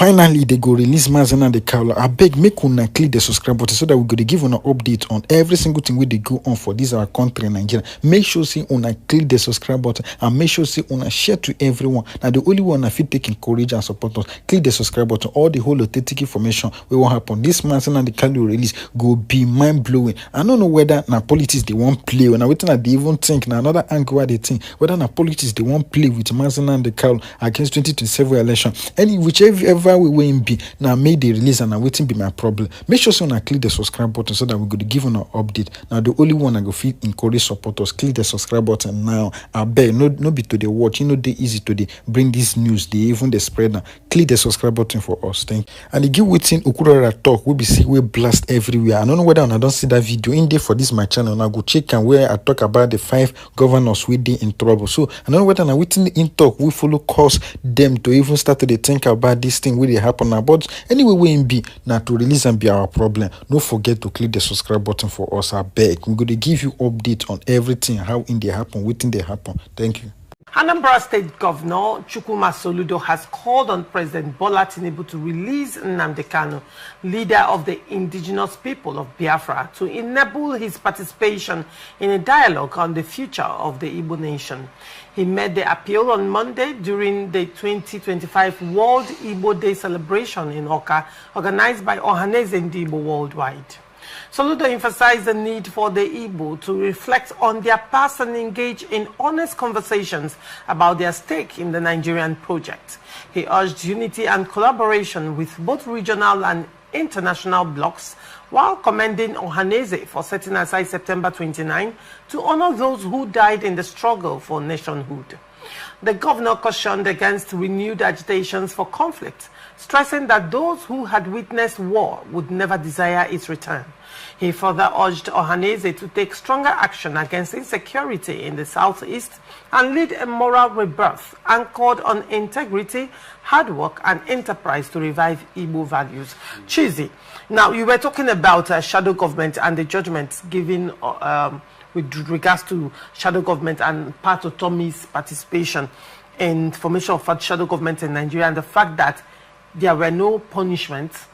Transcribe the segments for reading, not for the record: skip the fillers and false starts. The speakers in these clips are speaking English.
Finally, they go release Mazana the Kaula. I beg, make una click the subscribe button so that we go to give una update on every single thing we they go on for this our country, Nigeria. Make sure see una click the subscribe button and make sure see una share to everyone. Now the only one I feel take encourage and support us. Click the subscribe button. All the whole authentic information will what happen. This Mazana the Kaula release go be mind blowing. I don't know whether na politics they won't play or now waiting at they even think now another angle where they think whether na politics they won't play with Mazana the Kaula against 2027 election. Any whichever we will be now made the release and now waiting be my problem. Make sure so now click the subscribe button so that we go to give an update. Now the only one I go feel encourage supporters. Click the subscribe button now. I beg no be to the watch. You know they easy to the bring this news. They even the spread now. Click the subscribe button for us. Thank you. And the give waiting Ukurara talk we be see we blast everywhere. I don't know whether I don't see that video in there for this my channel. Now go check and where I talk about the 5 governors we did in trouble. So I don't know whether now waiting in talk we follow cause them to even start to think about this thing will happen now. But anyway, we in be now to release and be our problem. Don't forget to click the subscribe button for us. I beg. We're going to give you update on everything, how in they happen, waiting they happen. Thank you. Anambra State Governor Chukwuma Soludo has called on President Bola Tinubu to release NNAMDI KANU, leader of the indigenous people of Biafra, to enable his participation in a dialogue on the future of the Igbo nation. He made the appeal on Monday during the 2025 World Igbo Day celebration in Oka, organized by Ohaneze Ndi Igbo worldwide. Soludo emphasized the need for the Igbo to reflect on their past and engage in honest conversations about their stake in the Nigerian project. He urged unity and collaboration with both regional and international blocs, while commending Ohaneze for setting aside September 29 to honor those who died in the struggle for nationhood. The governor cautioned against renewed agitations for conflict, stressing that those who had witnessed war would never desire its return. He further urged Ohaneze to take stronger action against insecurity in the southeast and lead a moral rebirth anchored on integrity, hard work, and enterprise to revive Igbo values. Chizi, now you were talking about shadow government and the judgments given with regards to shadow government and part of Tommy's participation in formation of shadow government in Nigeria, and the fact that there were no punishments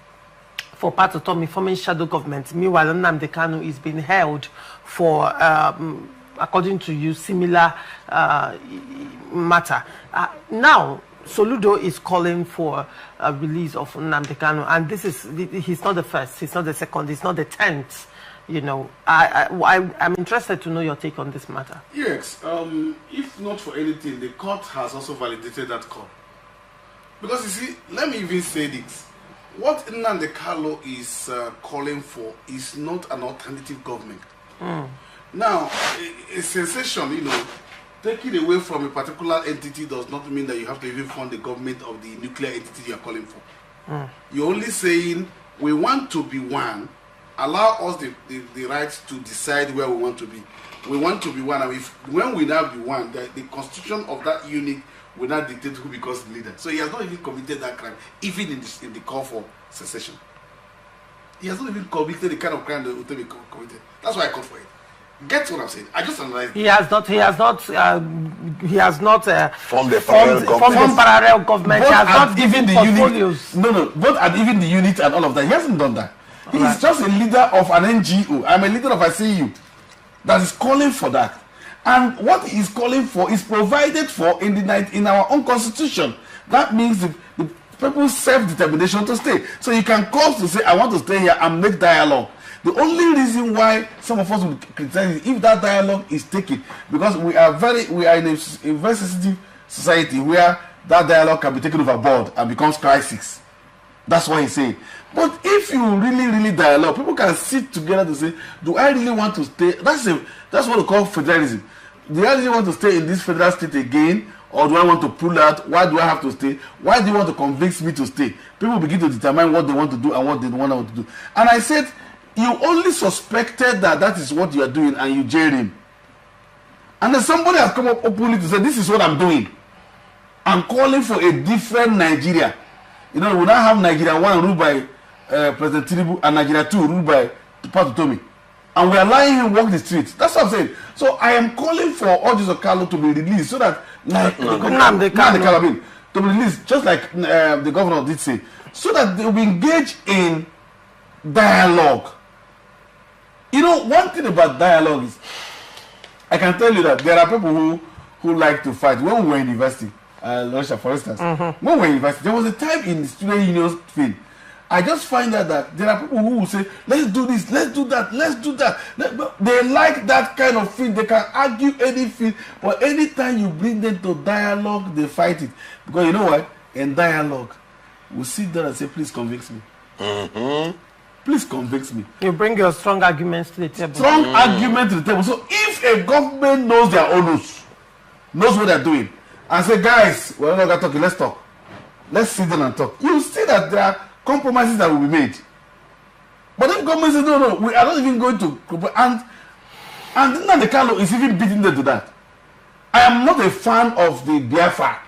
for part of Tommy forming shadow government. Meanwhile, NNAMDI KANU is being held for, according to you, similar matter. Now, Soludo is calling for a release of NNAMDI KANU, and this is, he's not the first, he's not the second, he's not the 10th. You know, I'm interested to know your take on this matter. Yes, if not for anything, the court has also validated that call. Because you see, let me even say this. What NNAMDI KANU is calling for is not an alternative government. Now, a sensation, you know, taking away from a particular entity does not mean that you have to even fund the government of the nuclear entity you are calling for. You're only saying, we want to be one, allow us the right to decide where we want to be. We want to be one, and when we now be one, the constitution of that unit will not dictate who becomes the leader. So he has not even committed that crime, even in the call for secession. He has not even committed the kind of crime that would be committed. That's why I called for it. Get what I'm saying? I just analyzed. He has not formed a parallel government. He has not given the portfolios. Both at even the unit and all of that. He hasn't done that. He's just a leader of an NGO. I'm a leader of a CU that is calling for that. And what he's calling for is provided for in our own constitution. That means the people's self-determination to stay. So you can call to say, I want to stay here and make dialogue. The only reason why some of us would criticize is if that dialogue is taken, because we are in a very sensitive society where that dialogue can be taken overboard and becomes crisis. That's what he's saying. But if you really dialogue, people can sit together to say, do I really want to stay? That's what we call federalism. Do I really want to stay in this federal state again, or do I want to pull out? Why do I have to stay? Why do you want to convince me to stay? People begin to determine what they want to do and what they don't want to do. And I said, you only suspected that is what you are doing, and you jailed him. And then somebody has come up openly to say, this is what I'm doing. I'm calling for a different Nigeria. You know, we now have Nigeria 1 ruled by President Tinubu and Nigeria 2 ruled by Pat Tomi. And we are allowing him walk the streets. That's what I'm saying. So I am calling for Ojiso Kalu to be released so that, like, to be released, just like the governor did say, so that they will be engaged in dialogue. You know, one thing about dialogue is, I can tell you that there are people who like to fight. When we were in university, Russia, for instance, when we were in university, there was a time in the student union thing. I just find out that there are people who will say, let's do this, let's do that, let's do that. They like that kind of thing. They can argue anything, but anytime you bring them to dialogue, they fight it. Because you know what? In dialogue, we sit down and say, please convince me. Please convince me. You bring your strong arguments to the table. Strong argument to the table. So if a government knows their own rules, knows what they're doing, and say, guys, we're not going to talk, let's talk. Let's sit down and talk. You see that there are compromises that will be made. But if government says, no, we are not even going to, and the KANU is even beating them to that. I am not a fan of the BIAFRA.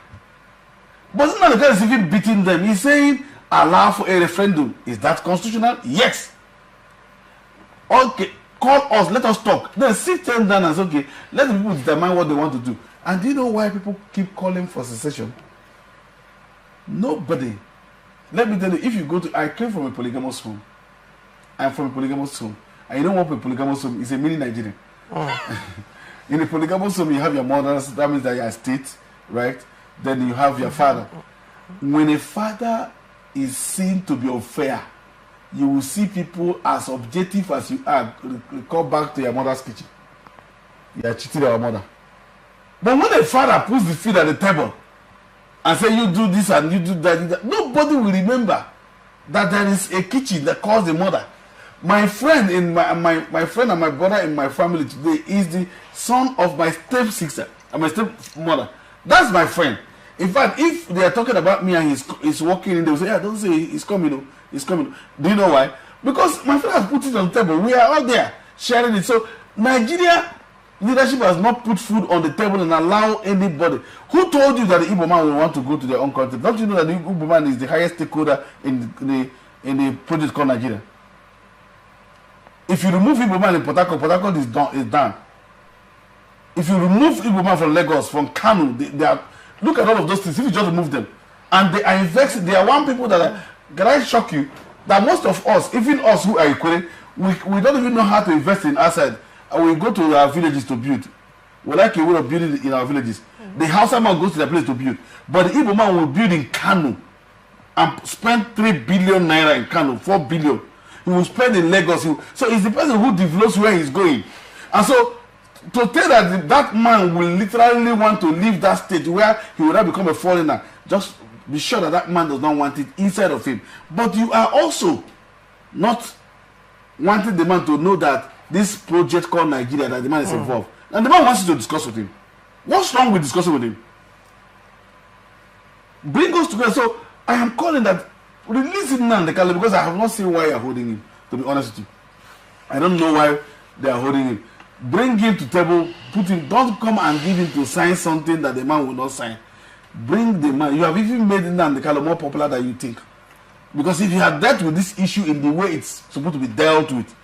But the KANU is even beating them. He's saying, allow for a referendum. Is that constitutional? Yes. Okay, call us, let us talk. Then sit them down and say, okay, let the people determine what they want to do. And do you know why people keep calling for secession? Nobody. Let me tell you, if you go to, I came from a polygamous home. I'm from a polygamous home. And you know what a polygamous home is? A mini Nigerian. In a polygamous home, you have your mothers, that means that you are state, right? Then you have your father. When a father is seen to be unfair, you will see people as objective as you are. Come back to your mother's kitchen. You are cheating our mother. But when a father puts the food at the table and say you do this and you do that, nobody will remember that there is a kitchen that calls the mother. My friend in my friend and my brother in my family today is the son of my stepsister and my stepmother. That's my friend. In fact, if they are talking about me and he's walking in, they will say, yeah, don't say he's coming, he's coming. Do you know why? Because my friend has put it on the table. We are all there sharing it. So Nigeria leadership has not put food on the table and allow anybody. Who told you that the Igbo man will want to go to their own country? Don't you know that the Igbo man is the highest stakeholder in the project called Nigeria? If you remove Igbo man in Port Harcourt is done. If you remove Igbo man from Lagos, from KANU, they are, look at all of those things. If you just remove them, and they are invested, they are one people that are, can I shock you? That most of us, even us who are equating, we don't even know how to invest in outside. And we go to our villages to build. We like a way of building in our villages. The Hausa man goes to the place to build. But the Igbo man will build in KANU and spend 3 billion naira in KANU, 4 billion. He will spend in Lagos. So it's the person who develops where he's going. And so to tell that man will literally want to leave that state where he will not become a foreigner, just be sure that man does not want it inside of him. But you are also not wanting the man to know that this project called Nigeria, that the man is involved. And the man wants you to discuss with him. What's wrong with discussing with him? Bring us together. So I am calling that, release him now, because I have not seen why you are holding him, to be honest with you. I don't know why they are holding him. Bring him to table, put him, don't come and give him to sign something that the man will not sign. Bring the man. You have even made Nnamdi more popular than you think. Because if you had dealt with this issue in the way it's supposed to be dealt with,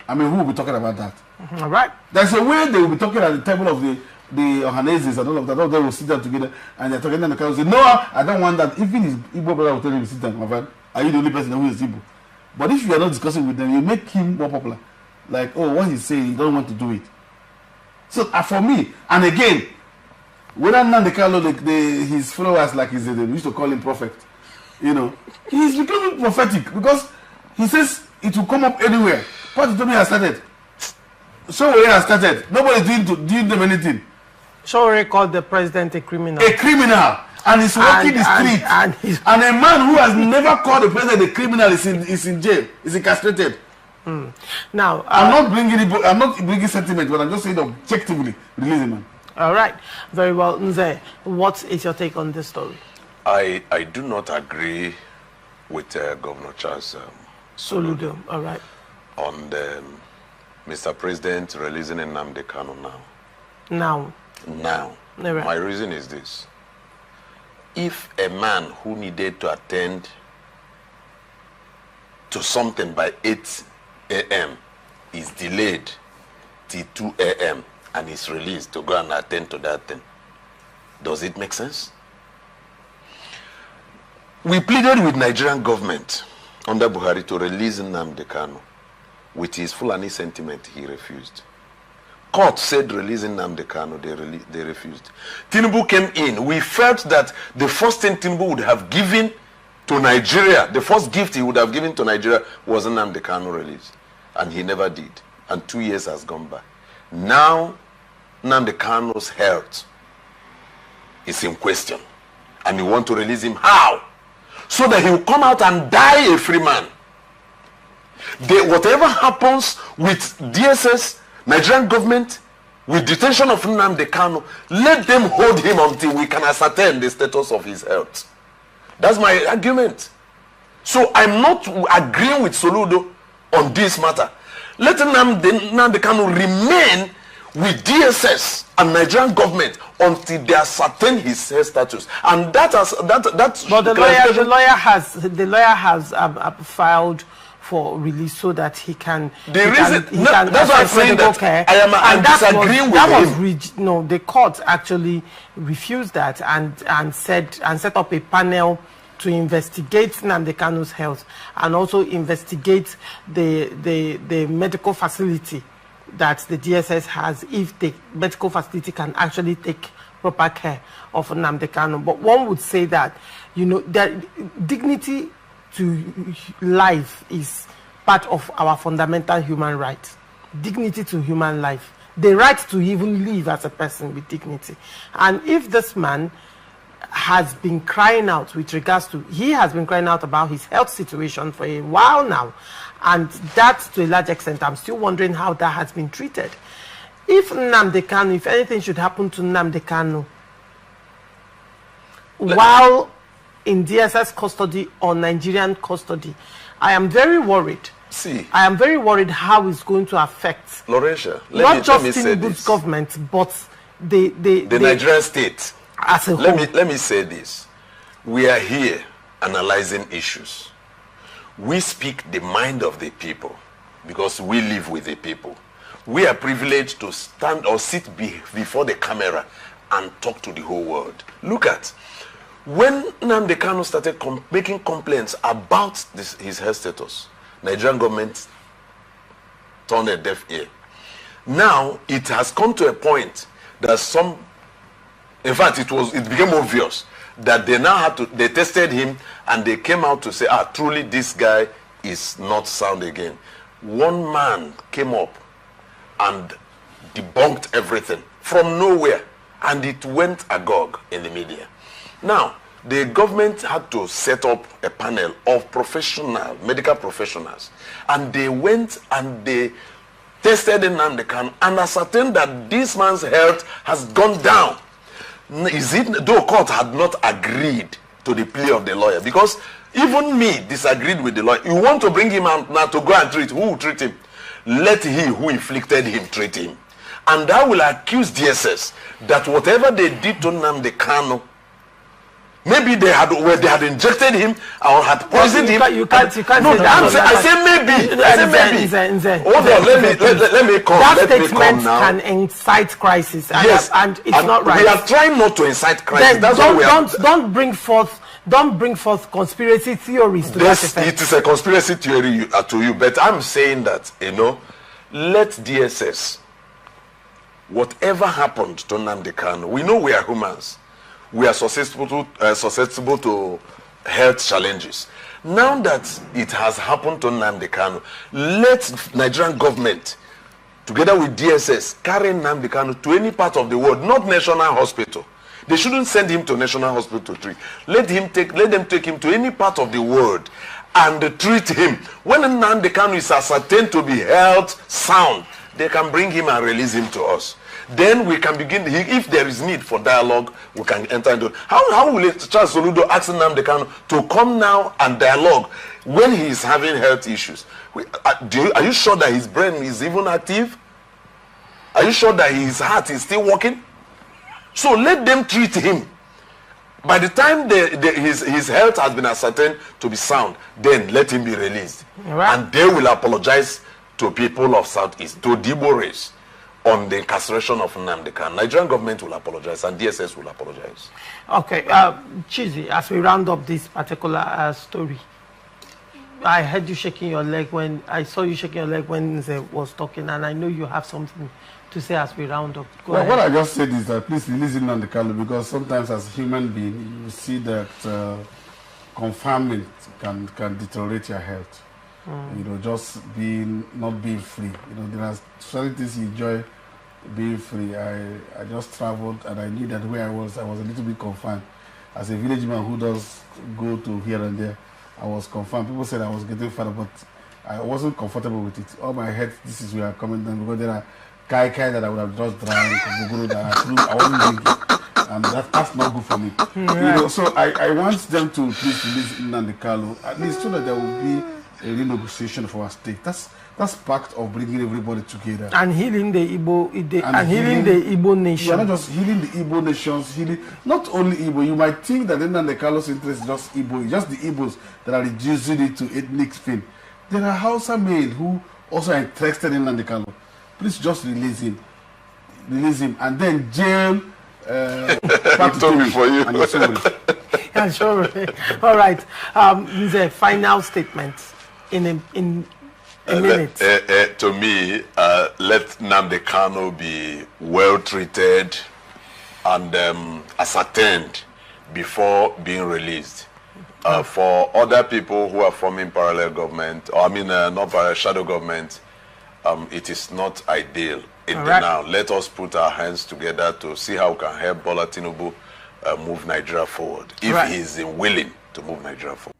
I mean, who will be talking about that? All right. There's a way they will be talking at the table of the Ohanezes and all of that. All they will sit down together and they're talking, and the guy will say, no, I don't want that. Even his Igbo brother will tell him to sit down, my friend. Are you the only person who is Igbo? But if you are not discussing with them, you make him more popular. Like, oh, what he's saying, he don't want to do it. So for me, and again, whether Nnamdi his followers, like they used to call him prophet, you know, he's becoming prophetic because he says it will come up anywhere. What the has started. Showore has started. Nobody doing them anything. Showore called the president a criminal. A criminal. And he's walking the street. And a man who has never called the president a criminal is in jail. Is incarcerated. Now, I'm not bringing sentiment, but I'm just saying objectively, release him, man. All right. Very well. Nze, what is your take on this story? I do not agree with Governor Charles Soludo. All right. On the Mr. President releasing Nnamdi Kanu now. Now. Right. My reason is this. If a man who needed to attend to something by 8 a.m. is delayed till 2 a.m. and is released to go and attend to that thing, does it make sense? We pleaded with Nigerian government under Buhari to release NNAMDI KANU. With his Fulani sentiment, he refused. Court said releasing NNAMDI KANU, they refused. Tinubu came in. We felt that the first thing Tinubu would have given to Nigeria, the first gift he would have given to Nigeria was NNAMDI KANU release. And he never did. And 2 years has gone by. Now, NNAMDI KANU's health is in question. And you want to release him. How? So that he will come out and die a free man. Whatever happens with DSS, Nigerian government, with detention of NNAMDI KANU, let them hold him until we can ascertain the status of his health. That's my argument. So I'm not agreeing with Soludo on this matter. Let NNAMDI KANU remain with DSS and Nigerian government until they ascertain his health status. And that's but the lawyer has filed for release so that he can. That's why I'm saying that I'm disagreeing with him. No, the court actually refused that and set up a panel to investigate NNAMDI KANU's health and also investigate the medical facility that the DSS has, if the medical facility can actually take proper care of NNAMDI KANU. But one would say that, you know, that dignity to life is part of our fundamental human rights. Dignity to human life. The right to even live as a person with dignity. And if this man has been crying out with regards to, he has been crying out about his health situation for a while now, and that to a large extent, I'm still wondering how that has been treated. If NNAMDI KANU, if anything should happen to NNAMDI KANU while in DSS custody or Nigerian custody, I am very worried. I am very worried how it's going to affect Laurentia, not just Tinubu's government, but the Nigerian state as a whole. Let me say this. We are here analyzing issues. We speak the mind of the people because we live with the people. We are privileged to stand or sit before the camera and talk to the whole world. Look at, when NNAMDI KANU started making complaints about his health status, Nigerian government turned a deaf ear. Now it has come to a point that in fact it became obvious that they tested him and they came out to say, truly this guy is not sound again. One man came up and debunked everything from nowhere, and it went agog in the media. Now, the government had to set up a panel of medical professionals, and they went and they tested NNAMDI KANU and ascertained that this man's health has gone down. Though court had not agreed to the plea of the lawyer, because even me disagreed with the lawyer. You want to bring him out now to go and treat, who will treat him? Let he who inflicted him treat him. And I will accuse DSS that whatever they did to NNAMDI KANU, maybe they had injected him or had poisoned him. You can't say that. I say maybe. Hold on, let me come. That statement can incite crisis. Yes, and it's not right. We are trying not to incite crisis. Then don't bring forth conspiracy theories to that effect. It is a conspiracy theory to you, but I'm saying that, let DSS, whatever happened to NNAMDI KANU, we know we are humans. We are susceptible to health challenges. Now that it has happened to NNAMDI KANU, let Nigerian government, together with DSS, carry NNAMDI KANU to any part of the world, not national hospital. They shouldn't send him to national hospital to treat. Let them take him to any part of the world and treat him. When NNAMDI KANU is ascertained to be health sound, they can bring him and release him to us. Then we can begin, if there is need for dialogue, we can enter into it. How will Charles Soludo ask NNAMDI KANU to come now and dialogue when he is having health issues? Are you sure that his brain is even active? Are you sure that his heart is still working? So let them treat him. By the time his health has been ascertained to be sound, then let him be released. Right. And they will apologize to people of Southeast, to Dibo race, on the incarceration of NNAMDI KANU. Nigerian government will apologize and DSS will apologize. Okay, Chizzy, as we round up this particular story, I heard you shaking your leg when I saw you shaking your leg when Nze was talking, and I know you have something to say as we round up. Go ahead. What I just said is that please release NNAMDI KANU, because sometimes as a human being, you see that confinement can deteriorate your health. You know, just not being free. You know, there are certain things you enjoy being free. I just traveled and I knew that where I was a little bit confined. As a village man who does go to here and there, I was confined. People said I was getting fat, but I wasn't comfortable with it. All my head, this is where I'm coming down, because there are kai that I would have just drank, that I wasn't drinking. And that's not good for me. You know, so I want them to please release NNAMDI KANU, at least so that there will be a renegotiation for our state. That's part of bringing everybody together and healing the Igbo healing the Igbo nation. We are not just healing the Igbo nations, healing not only Igbo. You might think that NNAMDI KANU's interest is just Igbo, it's just the Igbos that are reducing it to ethnic thing. There are Hausa men who also are interested in NNAMDI KANU. Please just release him, and then jail. Tommy for you. I'm sure. All right. The final statement in a minute. To me, let NNAMDI KANU be well treated and ascertained before being released. For other people who are forming parallel government, or not parallel, shadow government, it is not ideal. Now, let us put our hands together to see how we can help Bola Tinubu move Nigeria forward, if he is willing to move Nigeria forward.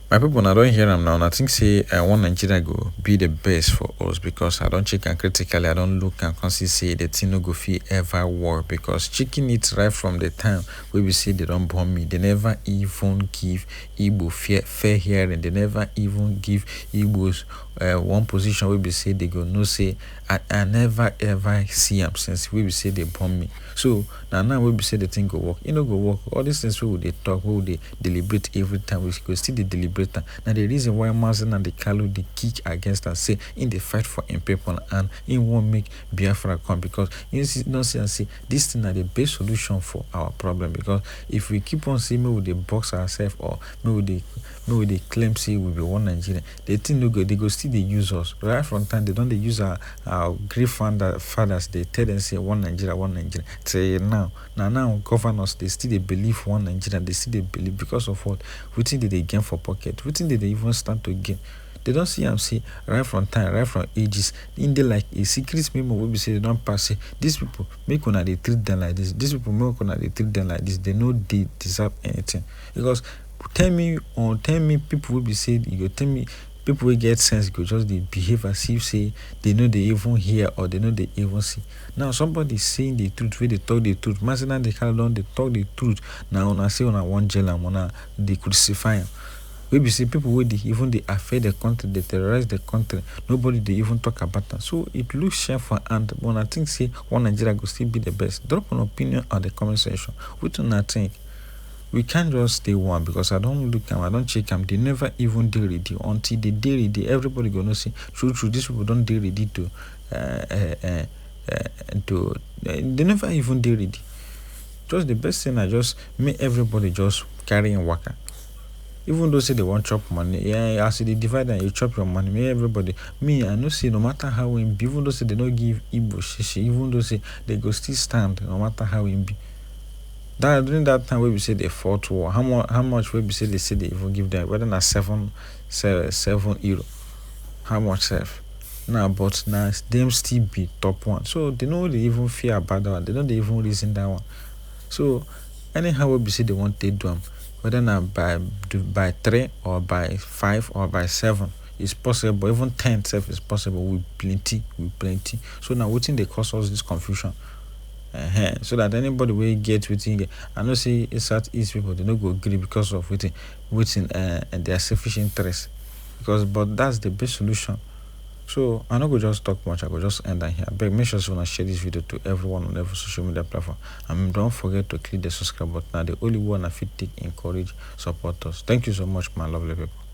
My people, I don't hear them now. I think say I want Nigeria go be the best for us, because I don't check and critically. I don't look and constantly say the thing no go fit ever work, because chicken it right from the time where we say they don't bomb me. They never even give Igbo fair hearing. They never even give Igbos one position where we say they go no say. I never ever see them since we say they bomb me. So now we say the thing go work. You know go work. All these things we they talk, we they deliberate every time. We go still they deliberate. Now the reason why NNAMDI KANU they kick against us, say in the fight for in people, and in won't make Biafra come, because you see don't say and say this thing are the best solution for our problem. Because if we keep on saying maybe they box ourselves, or maybe they claim say we be one Nigeria, they think no go, they go still they use us. Right from time they don't they use our great fathers, they tell them say one Nigeria. Say now governors they still they believe one Nigeria, they still they believe, because of what? We think that they gain for pocket. We think that they even start to gain. They don't see them say right from time, right from ages. In the like a secret memo will be say they don't pass. Say these people make una they treat them like this. These people make una they treat them like this. They know they deserve anything. Because tell me people will be said, you go tell me people will get sense, go just they behave as if say they know they even hear or they know they even see. Now somebody saying the truth, where they talk the truth. Master they carry on, they talk the truth. Now when I say on one jail and when they crucify him. We be see people where they even they affect the country, they terrorize the country. Nobody they even talk about that. So it looks shameful, and when I think say one Nigeria go still be the best. Drop an opinion on the comment section. We do not think. We can't just stay one, because I don't look them, I don't check them. They never even do ready. Until they do ready, everybody gonna say true. These people don't do ready to they never even do ready. Just the best thing I just make everybody just carrying worker. Even though say they want chop money, as they divide and you chop your money, me everybody. Me, I know say no matter how we be, even though say they don't give Igbo shishi, even though say they go still stand no matter how we be. That during that time where we say they fought war, how much where we say they even give them, whether na 7 euro, how much self now, but now them still be top one, so they know they even fear about that one, they don't even reason that one. So anyhow where we say they want to do them, whether now by 3 or by 5 or by 7 is possible, even 10 self is possible with plenty. So now what thing they cause us this confusion? So that anybody will get within. I know say Southeast people they don't go agree because of waiting and their selfish interest. But that's the best solution. So I not go just talk much, I go just end here. But make sure you share this video to everyone on every social media platform. And don't forget to click the subscribe button. Now the only one I fit take encourage support us. Thank you so much, my lovely people.